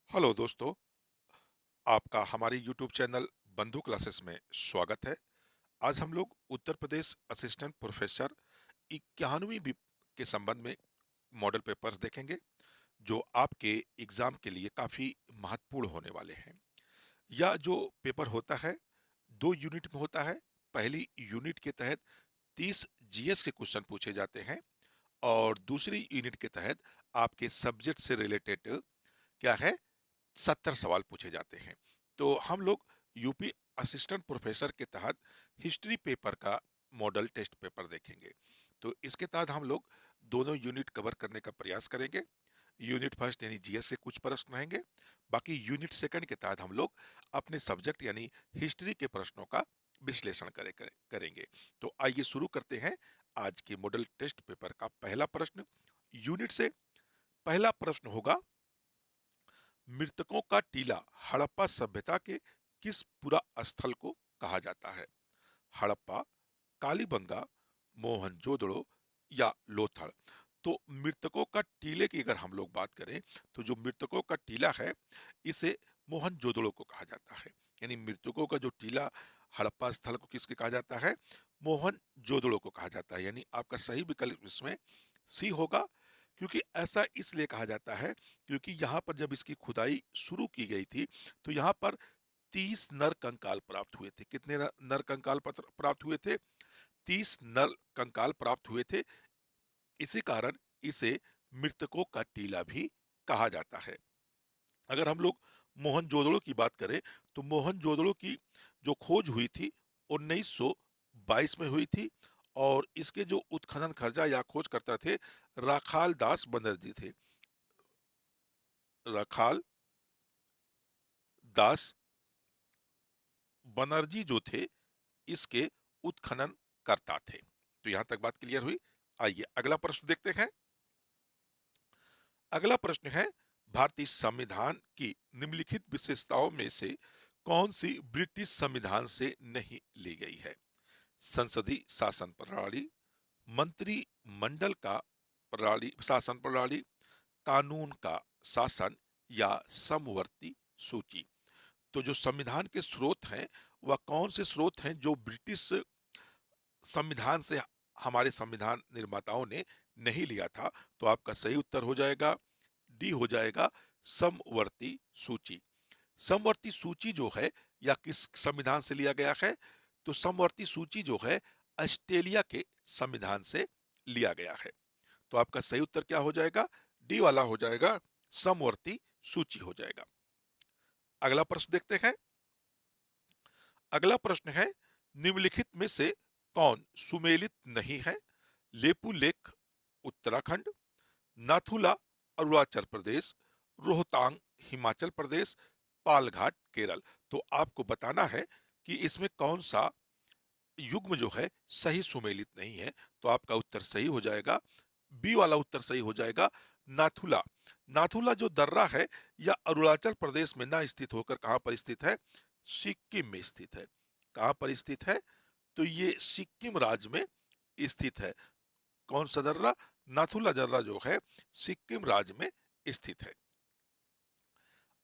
Hello दोस्तों, आपका हमारे YouTube चैनल बंधु क्लासेस में स्वागत है। आज हम लोग उत्तर प्रदेश असिस्टेंट प्रोफेसर 91वीं के संबंध में मॉडल पेपर्स देखेंगे, जो आपके एग्जाम के लिए काफी महत्वपूर्ण होने वाले हैं। यह जो पेपर होता है, 2 यूनिट में होता है। पहली यूनिट के तहत 30 जीएस के क्वेश्चन पूछे जाते हैं और दूसरी यूनिट के तहत आपके सब्जेक्ट से रिलेटेड क्या है 70 सवाल पूछे जाते हैं। तो हम लोग यूपी असिस्टेंट प्रोफेसर के तहत हिस्ट्री पेपर का मॉडल टेस्ट पेपर देखेंगे। तो इसके तहत हम लोग दोनों यूनिट कवर करने का प्रयास करेंगे। यूनिट फर्स्ट यानी जीएस से कुछ प्रश्न रहेंगे, बाकी यूनिट सेकंड के तहत हम लोग अपने सब्जेक्ट यानी हिस्ट्री के प्रश्नों का विश्लेषण करेंगे। तो आइए शुरू करते हैं आज के मॉडल टेस्ट पेपर का पहला प्रश्न। यूनिट से पहला प्रश्न होगा, मृतकों का टीला हड़प्पा सभ्यता के किस पुरा स्थल को कहा जाता है? हड़प्पा, कालीबंगा, मोहनजोदड़ो या लोथल। तो मृतकों का टीले की अगर हम लोग बात करें, तो जो मृतकों का टीला है, इसे मोहनजोदड़ो को कहा जाता है। यानी मृतकों का जो टीला हड़प्पा स्थल को किसके कहा जाता है? मोहनजोदड़ो को कहा जाता है। यानी आपका सही विकल्प इसमें सी होगा। क्योंकि ऐसा इसलिए कहा जाता है क्योंकि यहाँ पर जब इसकी खुदाई शुरू की गई थी, तो यहाँ पर 30 नर कंकाल प्राप्त हुए थे। कितने नर कंकाल प्राप्त हुए थे? 30 नर कंकाल प्राप्त हुए थे। इसी कारण इसे मृतकों का टीला भी कहा जाता है। अगर हम लोग मोहनजोदड़ो की बात करें, तो मोहनजोदड़ो की जो खोज हुई थी 1922 में हुई थी और इसके जो उत्खनन खर्चा या खोज करता थे राखाल दास बनर्जी थे। राखाल दास बनर्जी जो थे, इसके उत्खनन करता थे। तो यहां तक बात क्लियर हुई। आइए अगला प्रश्न देखते हैं। अगला प्रश्न है, भारतीय संविधान की निम्नलिखित विशेषताओं में से कौन सी ब्रिटिश संविधान से नहीं ली गई है? संसदीय शासन प्रणाली, मंत्री मंडल का प्रणाली शासन प्रणाली, कानून का शासन या समवर्ती सूची। तो जो संविधान के स्रोत हैं, वह कौन से स्रोत हैं जो ब्रिटिश संविधान से हमारे संविधान निर्माताओं ने नहीं लिया था? तो आपका सही उत्तर हो जाएगा डी, हो जाएगा समवर्ती सूची। समवर्ती सूची जो है, या किस संविधान से लिया गया है? तो समवर्ती सूची जो है ऑस्ट्रेलिया के संविधान से लिया गया है। तो आपका सही उत्तर क्या हो जाएगा? डी वाला हो जाएगा, समवर्ती सूची हो जाएगा। अगला प्रश्न देखते हैं। अगला प्रश्न है, निम्नलिखित में से कौन सुमेलित नहीं है? लेपू लेक उत्तराखंड, नाथुला अरुणाचल प्रदेश, रोहतांग हिमाचल प्रदेश, पालघाट केरल। तो आपको बताना है कि इसमें कौन सा युग्म जो है सही सुमेलित नहीं है। तो आपका उत्तर सही हो जाएगा, बी वाला उत्तर सही हो जाएगा, नाथुला। नाथुला जो दर्रा है, यह अरुणाचल प्रदेश में ना स्थित होकर कहां पर स्थित है? सिक्किम में स्थित है। कहां पर स्थित है? तो ये सिक्किम राज्य में स्थित है। कौन सा दर्रा? नाथुला दर्रा जो है सिक्किम राज्य में स्थित है।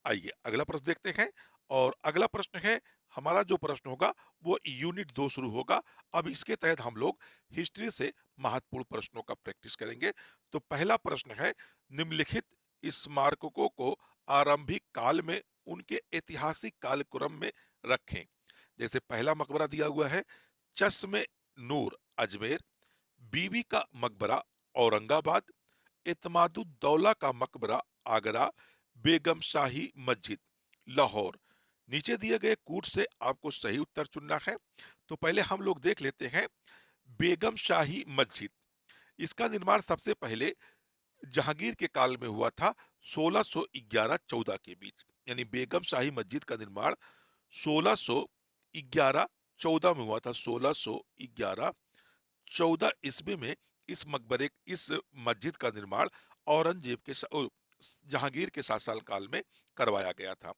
आइए अगला प्रश्न देखते हैं। और अगला प्रश्न है, हमारा जो प्रश्न होगा वो यूनिट 2 शुरू होगा। अब इसके तहत हम लोग हिस्ट्री से महत्वपूर्ण प्रश्नों का प्रैक्टिस करेंगे। तो पहला प्रश्न है, निम्नलिखित स्मारकों को आरंभिक काल में उनके ऐतिहासिक कालक्रम में रखें। जैसे पहला मकबरा दिया हुआ है चश्मे नूर अजमेर, बीबी का मकबरा औरंगाबाद, इत्मादुद्दौला का मकबरा आगरा, बेगम शाही मस्जिद लाहौर। नीचे दिए गए कूट से आपको सही उत्तर चुनना है। तो पहले हम लोग देख लेते हैं बेगम शाही मस्जिद। इसका निर्माण सबसे पहले जहांगीर के काल में हुआ था, 1611-14 के बीच। यानी बेगम शाही मस्जिद का निर्माण 1611-14 में हुआ था। 1611-14 ईस्वी में इस मस्जिद का निर्माण औरंगजेब के जहांगीर के शासन काल में करवाया गया था।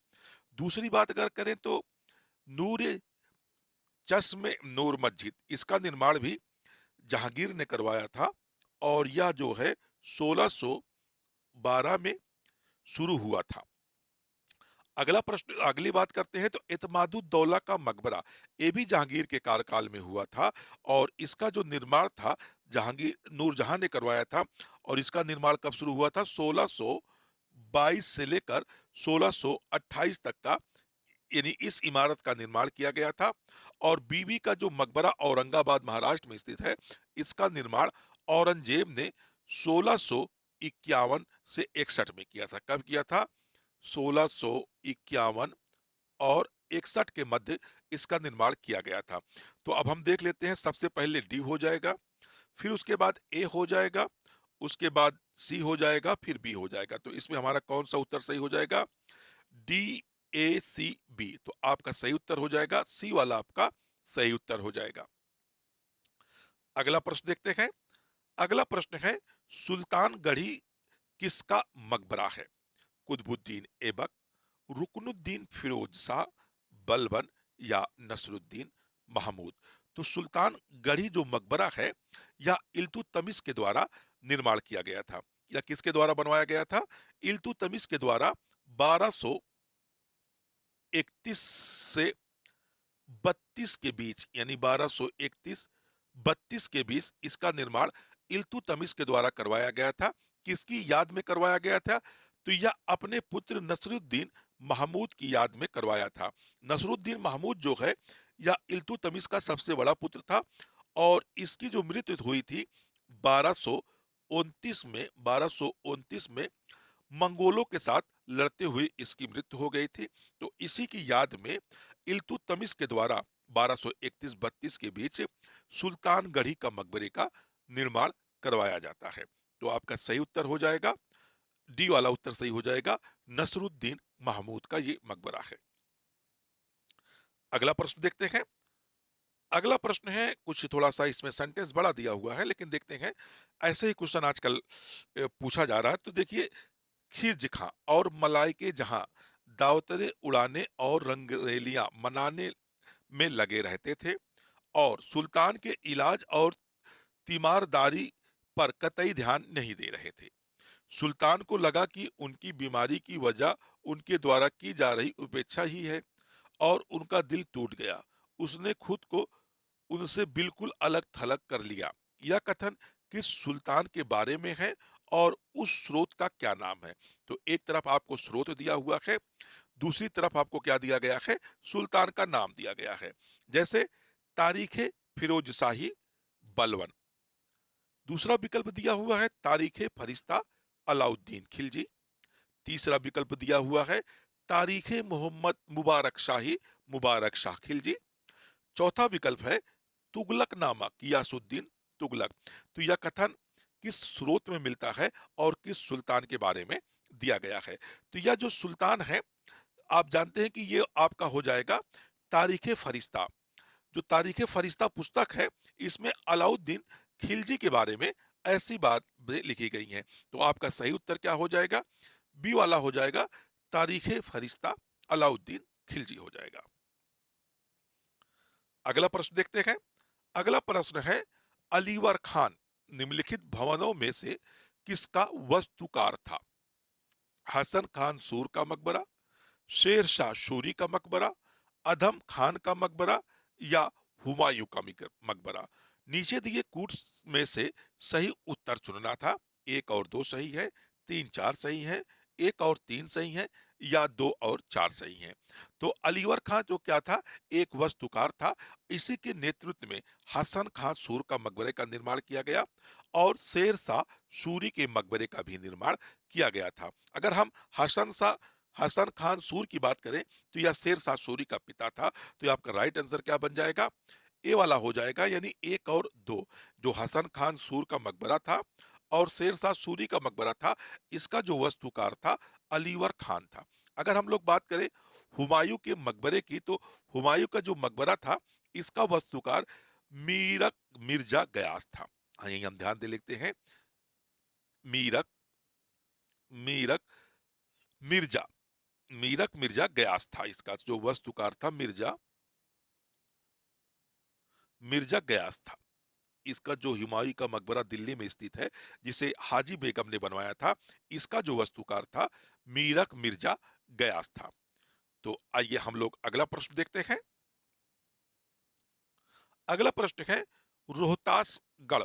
दूसरी बात अगर करें तो नूर चश्मे नूर मस्जिद, इसका निर्माण भी जहांगीर ने करवाया था और यह जो है 1612 में शुरू हुआ था। अगला प्रश्न, अगली बात करते हैं तो एतमादुद्दौला का मकबरा, ये भी जहांगीर के कार्यकाल में हुआ था और इसका जो निर्माण था जहांगीर नूरजहां ने करवाया था। और इसका निर्माण कब शुरू हुआ था? 1622 से लेकर 1628 तक का, यानी इस इमारत का निर्माण किया गया था। और बीबी का जो मकबरा औरंगाबाद महाराष्ट्र में स्थित है, इसका निर्माण औरंगजेब ने 1651 से 61 में किया था। कब किया था? 1651 और 61 के मध्य इसका निर्माण किया गया था। तो अब हम देख लेते हैं, सबसे पहले डी हो जाएगा, फिर उसके बाद ए हो जाएगा, उसके बाद सी हो जाएगा, फिर बी हो जाएगा। तो इसमें हमारा कौन सा उत्तर सही हो जाएगा? डी, ए, सी, बी। तो आपका सही उत्तर हो जाएगा, सी वाला आपका सही उत्तर हो जाएगा। अगला प्रश्न देखते हैं। अगला प्रश्न है, सुल्तानगढ़ी किसका मकबरा है? कुतुबुद्दीन ऐबक, रुकनुद्दीन फिरोज शाह, बलबन या नसरुद्दीन महमूद। तो सुल्तान गढ़ी जो मकबरा है, यह इल्तुतमिश के द्वारा निर्माण किया गया था। या किसके द्वारा बनवाया गया था? इल्तुतमिश के द्वारा 1231 से 32 के बीच, यानी 1231 32 के बीच इसका निर्माण इल्तुतमिश के द्वारा करवाया गया था। किसकी याद में करवाया गया था? तो यह अपने पुत्र नसरुद्दीन महमूद की याद में करवाया था। नसरुद्दीन महमूद जो है, यह इल्तुतमिश का सबसे बड़ा पुत्र था और इसकी जो मृत्यु हुई थी 1229 में मंगोलों के साथ लड़ते हुए इसकी मृत्यु हो गई थी। तो इसी की याद में इल्तुतमिश के द्वारा 1231-32 के बीच सुल्तानगढ़ी का मकबरे का निर्माण करवाया जाता है। तो आपका सही उत्तर हो जाएगा, डी वाला उत्तर सही हो जाएगा, नसरुद्दीन महमूद का ये मकबरा है। अगला प्रश्न देखते हैं। अगला प्रश्न है, कुछ थोड़ा सा इसमें सेंटेंस बड़ा दिया हुआ है, लेकिन देखते हैं। ऐसे ही क्वेश्चन आजकल पूछा जा रहा है। तो देखिए, खिज खां और मलाइके जहां दावतरे उड़ाने और रंगरेलियां मनाने में लगे रहते थे और सुल्तान के इलाज और तीमारदारी पर कतई ध्यान नहीं दे रहे थे। सुल्तान को लगा कि उनकी बीमारी की वजह उनके द्वारा की जा रही उपेक्षा ही है और उनका दिल टूट गया। उसने खुद को उनसे बिल्कुल अलग थलग कर लिया। यह कथन किस सुल्तान के बारे में है और उस स्रोत का क्या नाम है? तो एक तरफ आपको स्रोत दिया हुआ है, दूसरी तरफ आपको क्या दिया गया है? सुल्तान का नाम दिया गया है। जैसे तारीखे फिरोज शाही बलवन। दूसरा विकल्प दिया हुआ है तारीखे फरिश्ता अलाउद्दीन खिलजी। तीसरा विकल्प दिया हुआ है तारीखे मोहम्मद मुबारक शाही मुबारक शाह खिलजी। चौथा विकल्प है तुगलकनामा कियासुद्दीन तुगलक। तो यह कथन किस स्रोत में मिलता है और किस सुल्तान के बारे में दिया गया है? तो यह जो सुल्तान है, आप जानते हैं कि ये आपका हो जाएगा तारीखे फरिश्ता। जो तारीखे फरिश्ता पुस्तक है, इसमें अलाउद्दीन खिलजी के बारे में ऐसी बातें लिखी गई हैं। तो आपका सही उत्तर क्या हो जाएगा? बी वाला हो जाएगा, तारीखे फरिश्ता अलाउद्दीन खिलजी हो जाएगा। अगला प्रश्न देखते हैं। अगला प्रश्न है, अलीवर खान निम्नलिखित भवनों में से किसका वास्तुकार था? हसन खान सूर का मकबरा, शेर शाह सूरी का मकबरा, अधम खान का मकबरा या हुमायूं का मकबरा। नीचे दिए कूट्स में से सही उत्तर चुनना था। एक और दो सही है, तीन चार सही है, एक और तीन सही है या दो और चार सही है। तो अलीवर खां जो क्या था? एक वास्तुकार था। इसी के नेतृत्व में हसन खां सूर का मकबरे का निर्माण किया गया और शेर शाह सूरी के मकबरे का भी निर्माण किया गया था। अगर हम हसन खान सूर की बात करें तो यह शेर शाह सूरी का पिता था। तो यह आपका राइट आंसर क्या बन जाएगा? ए वाला हो जाएगा, यानी एक और दो। जो हसन खान सूर का मकबरा था और शेर शाह सूरी का मकबरा था, इसका जो वास्तुकार था अलीवर खान था। अगर हम लोग बात करें हुमायूं के मकबरे की, तो हुमायूं का जो मकबरा था, इसका वास्तुकार मीरक मिर्जा गयास था। हाँ, यही हम ध्यान दे लेते हैं। मीरक मीरक मिर्जा मीरक मिर्जा गयास था। इसका जो वास्तुकार था मिर्जा मिर्जा गयास था। इसका जो हुमायूं का मकबरा दिल्ली में स्थित है, जिसे हाजी बेगम ने बनवाया था, इसका जो वास्तुकार था मीरक मिर्जा गयास था। तो आइए हम लोग अगला प्रश्न देखते हैं। अगला प्रश्न है, रोहतासगढ़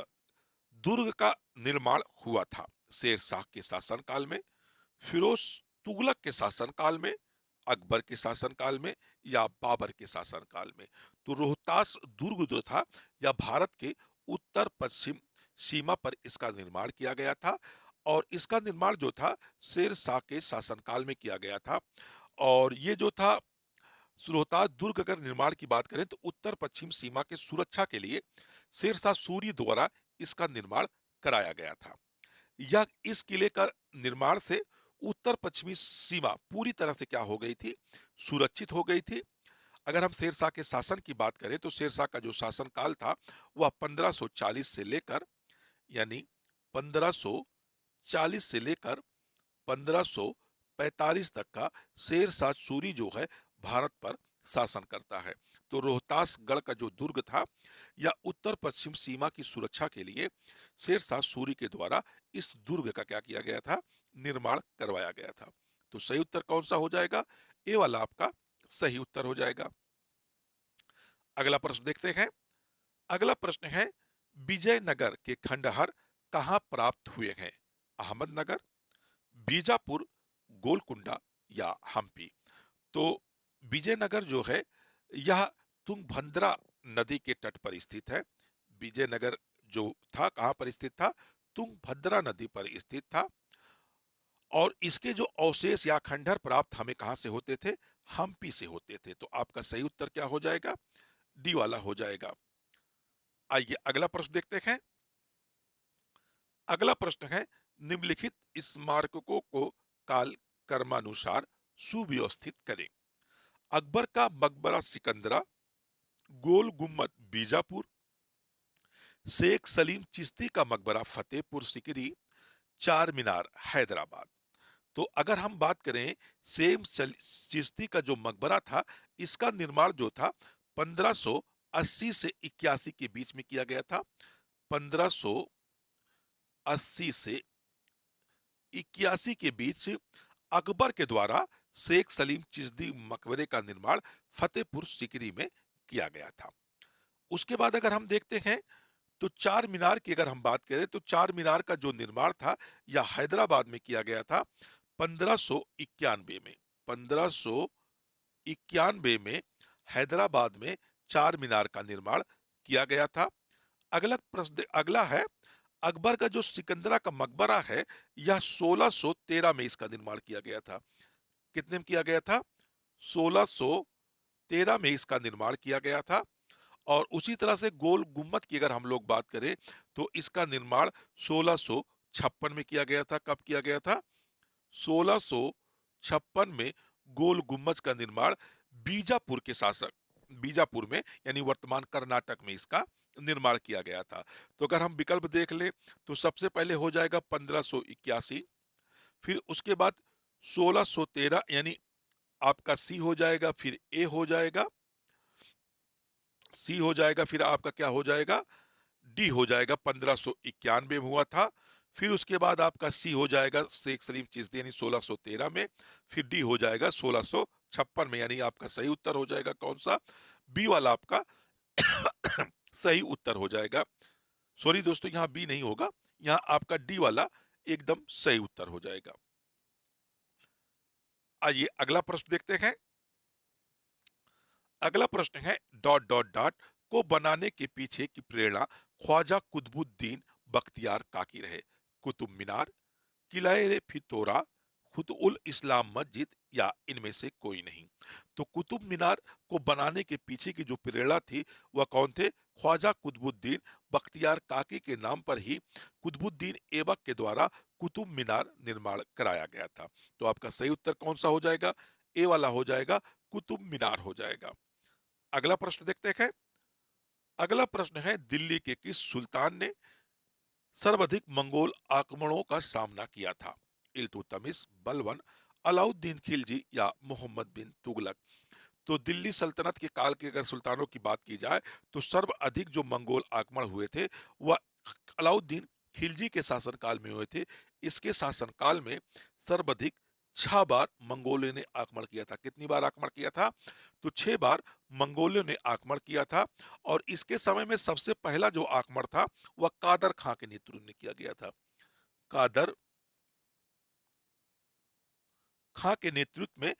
दुर्ग का निर्माण हुआ था शेर शाह के शासनकाल में, फिरोज तुगलक के शासनकाल में, अकबर के शासनकाल में या बाबर के शासनकाल में। तो रोहतास दुर्ग जो था यह भारत के उत्तर पश्चिम सीमा पर इसका निर्माण किया गया था, और इसका निर्माण जो था शेर शाह के शासनकाल में किया गया था। और ये जो था रोहतास दुर्ग अगर निर्माण की बात करें तो उत्तर पश्चिम सीमा के सुरक्षा के लिए शेरशाह सूरी द्वारा इसका निर्माण कराया गया था। यह इस किले का निर्माण से उत्तर पश्चिमी सीमा पूरी तरह से क्या हो गई थी, सुरक्षित हो गई थी। अगर हम शेरशाह के शासन की बात करें तो शेरशाह का जो शासन काल था वह 1540 से लेकर, यानी 1540 से लेकर 1545 तक का शेरशाह सूरी जो है भारत पर शासन करता है। तो रोहतासगढ़ का जो दुर्ग था या उत्तर पश्चिम सीमा की सुरक्षा के लिए शेरशाह सूरी के द्वारा इस दुर्ग का क्या किया गया था, निर्माण करवाया गया था। तो सही उत्तर कौन सा हो जाएगा, ए वाला आपका सही उत्तर हो जाएगा। अगला प्रश्न देखते हैं। अगला प्रश्न है, विजयनगर के खंडहर कहाँ प्राप्त हुए हैं, अहमदनगर, बीजापुर, गोलकुंडा या हम्पी। तो विजयनगर जो है यह तुंगभद्रा नदी के तट पर स्थित है। विजयनगर जो था कहां पर स्थित था, तुंगभद्रा नदी पर स्थित था। और इसके जो अवशेष या खंडहर प्राप्त हमें कहां से होते थे, हम्पी से होते थे। तो आपका सही उत्तर क्या हो जाएगा, डी वाला हो जाएगा। आइए अगला प्रश्न देखते हैं। अगला प्रश्न है, निम्नलिखित स्मारकों को काल कर्मानुसार सुव्यवस्थित करें। अकबर का मकबरा सिकंदरा, गोल गुम्बद बीजापुर, शेख सलीम चिश्ती का मकबरा फतेहपुर सिकरी, चार मीनार हैदराबाद। तो अगर हम बात करें चिश्ती का जो मकबरा था इसका निर्माण जो था 1580 से 81 के बीच में किया गया था। 1580 से 81 के बीच अकबर के द्वारा शेख सलीम चिश्ती मकबरे का निर्माण फतेहपुर सिकरी में किया गया था। उसके बाद अगर हम देखते हैं तो चार मीनार की अगर हम बात करें तो चार मीनार का जो निर्माण था यह हैदराबाद में किया गया था 1591 में। 1591 में हैदराबाद में चार मीनार का निर्माण किया गया था। अगला प्रश्न अगला है, अकबर का जो सिकंदरा का मकबरा है यह 1613 में इसका निर्माण किया गया था। कितने में किया गया था, 1613 में इसका निर्माण किया गया था। और उसी तरह से गोल गुम्बद की अगर हम लोग बात करें तो इसका निर्माण 1656 में किया गया था। कब किया गया था, 1656 में गोल गुम्बद का निर्माण बीजापुर के शासक, बीजापुर में यानी वर्तमान कर्नाटक में इसका निर्माण किया गया था। तो अगर हम विकल्प देख ले तो सबसे पहले हो जाएगा 1581, फिर उसके बाद 1613 यानी आपका सी हो जाएगा, फिर ए हो जाएगा, सी हो जाएगा, फिर आपका क्या हो जाएगा, डी हो जाएगा, 1591 में हुआ था। फिर उसके बाद आपका सी हो जाएगा शेख सलीम चिश्ती यानी 1613 में, फिर डी हो जाएगा 1656 में, यानी आपका सही उत्तर हो जाएगा कौन सा, बी वाला आपका सही उत्तर हो जाएगा। सॉरी दोस्तों, यहाँ बी नहीं होगा, यहाँ आपका डी वाला एकदम सही उत्तर हो जाएगा। आइए अगला प्रश्न देखते हैं। अगला प्रश्न है, डॉट डॉट डॉट को बनाने के पीछे की प्रेरणा ख्वाजा कुतुबुद्दीन बख्तियार काकी रहे। कुतुब मीनार, किले फितौरा, खुतुल इस्लाम मस्जिद या इनमें से कोई नहीं। तो कुतुब मीनार को बनाने के पीछे की जो प्रेरणा थी वह कौन थे, ख्वाजा कुतुबुद्दीन बख्तियार काकी के नाम पर ही कुतुबुद्दीन ऐबक के द्वारा कुतुब मीनार निर्माण कराया गया था। तो आपका सही उत्तर कौन सा हो जाएगा, ए वाला हो जाएगा, कुतुब मीनार हो जाएगा। अगला प्रश्न देखते हैं। अगला प्रश्न है, दिल्ली के किस सुल्तान ने सर्वाधिक मंगोल आक्रमणों का सामना किया था, इल्तुतमिश, बलबन, अलाउद्दीन खिलजी या मोहम्मद बिन तुगलक। तो दिल्ली सल्तनत के काल के अगर सुल्तानों की बात की जाए तो सर्वाधिक जो मंगोल आक्रमण हुए थे वह अलाउद्दीन खिलजी के शासनकाल में हुए थे। इसके शासनकाल में सर्वाधिक 6 बार मंगोलियों ने आक्रमण किया था। कितनी बार आक्रमण किया था? तो 6 बार मंगोलियों ने आक्रमण किया था और इसके समय में सबसे पहला जो आक्रमण था वह कादर खां के नेतृत्व में किया गया था। कादर खां के नेतृत्व में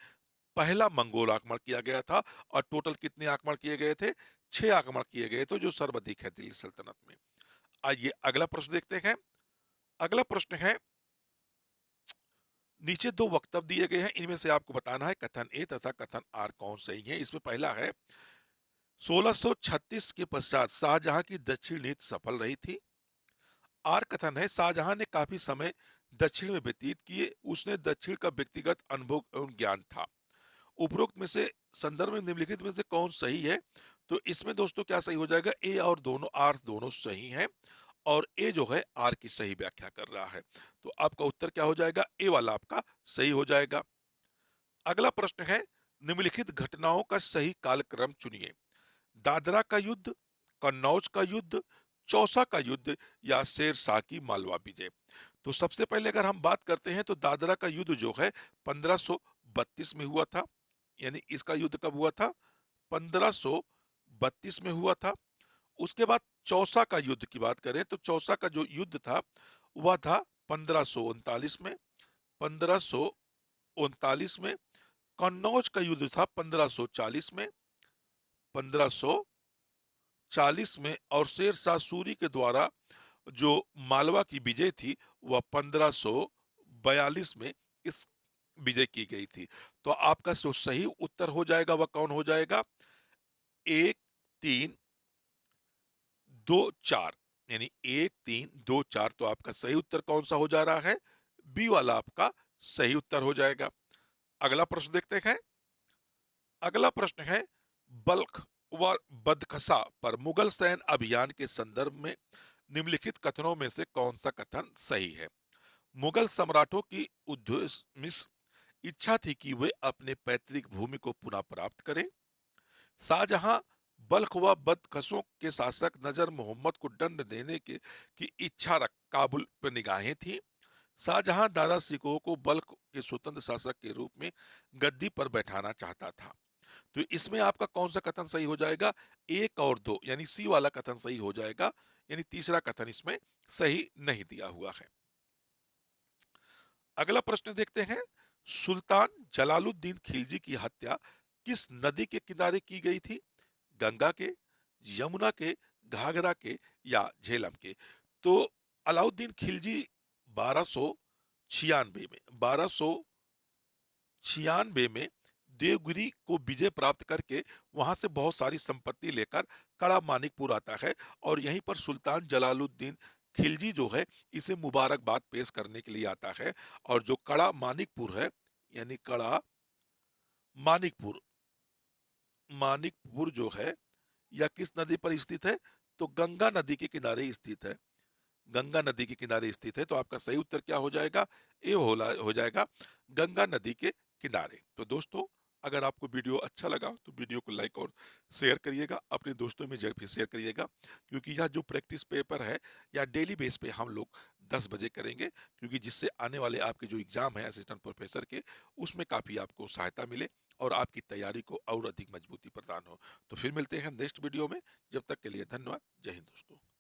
पहला मंगोल आक्रमण किया गया था और टोटल कितने आक्रमण किए गए थे? 6 आक्रमण किए गए थे जो सर्वाधिक है दिल्ली सल्तनत में। आइए अगला प्रश्न देखते हैं। अगला प्रश्न है, नीचे दो वक्तव्य दिए गए हैं, इनमें से आपको बताना है कथन ए तथा कथन आर कौन सही है। इसमें पहला है 1636 के पश्चात शाहजहां की दक्षिण नीति सफल रही थी। आर कथन है शाहजहां ने काफी समय दक्षिण में व्यतीत किए, उसने दक्षिण का व्यक्तिगत अनुभव एवं ज्ञान था। उपरोक्त में से संदर्भ में निम्नलिखित में से कौन सही है? तो इसमें दोस्तों क्या सही हो जाएगा? ए और दोनों आर दोनों सही हैं और ए जो है आर की सही व्याख्या कर रहा है। तो आपका उत्तर क्या हो जाएगा? ए वाला आपका सही हो जाएगा। अगला प्रश्न है, निम्नलिखित घटनाओं का सही कालक्रम चुनिए। दादरा का युद्ध, कन्नौज का युद्ध, चौसा का युद्ध या शेर शाह की मालवा विजय। तो सबसे पहले अगर हम बात करते हैं तो दादरा का युद्ध जो है 1532 में हुआ था, यानी इसका युद्ध कब हुआ था? 1532 में हुआ था। उसके बाद चौसा का युद्ध की बात करें तो चौसा का जो युद्ध था वह था 1539 में। 1539 में कन्नौज का युद्ध था 1540 में। 1540 में और शेर शाह सूरी के द्वारा जो मालवा की विजय थी वह 1542 में इस विजय की गई थी। तो आपका जो सही उत्तर हो जाएगा वह कौन हो जाएगा? 1 3 2 4, यानी 1 3 2 4। तो आपका सही उत्तर कौन सा हो जा रहा है? बी वाला आपका सही उत्तर हो जाएगा। अगला प्रश्न देखते हैं। अगला प्रश्न है, बल्ख व बदखसा पर मुगल सैन्य अभियान के संदर्भ में निम्नलिखित कथनों में से कौन सा कथन सही है? मुगल सम्राटों की उद्देश्य इच्छा थी कि वे अपने पैतृक भूमि को पुनः प्राप्त करें। शाहजहां बल्ख व बदखशों के शासक नजर मोहम्मद को दंड देने की इच्छा रख काबुल पर निगाहें थी। शाहजहां दादा सिकोह को बल्ख के स्वतंत्र शासक के रूप में गद्दी पर बैठाना चाहता था। तो इसमें आपका कौन सा कथन सही हो जाएगा? 1 और 2, यानी सी वाला कथन सही हो जाएगा, यानी तीसरा कथन इसमें सही नहीं दिया हुआ है। अगला प्रश्न देखते हैं, सुल्तान जलालुद्दीन खिलजी की हत्या किस नदी के किनारे की गई थी? गंगा के, यमुना के, घाघरा के या झेलम के? तो अलाउद्दीन खिलजी 1296 में देवगिरी को विजय प्राप्त करके वहां से बहुत सारी संपत्ति लेकर कड़ा मानिकपुर आता है और यहीं पर सुल्तान जलालुद्दीन खिलजी जो है इसे मुबारकबाद पेश करने के लिए आता है। और जो कड़ा मानिकपुर है, यानी कड़ा मानिकपुर, मानिकपुर जो है यह किस नदी पर स्थित है? तो गंगा नदी के किनारे स्थित है। गंगा नदी के किनारे स्थित है। तो आपका सही उत्तर क्या हो जाएगा? ए हो जाएगा, गंगा नदी के किनारे। तो दोस्तों, अगर आपको वीडियो अच्छा लगा तो वीडियो को लाइक और शेयर करिएगा, अपने दोस्तों में जरूर शेयर करिएगा, क्योंकि यह जो प्रैक्टिस पेपर है या डेली बेस पे हम लोग 10 बजे करेंगे, क्योंकि जिससे आने वाले आपके जो एग्जाम है असिस्टेंट प्रोफेसर के, उसमें काफ़ी आपको सहायता मिले और आपकी तैयारी को और अधिक मजबूती प्रदान हो। तो फिर मिलते हैं नेक्स्ट वीडियो में। जब तक के लिए धन्यवाद। जय हिंद दोस्तों।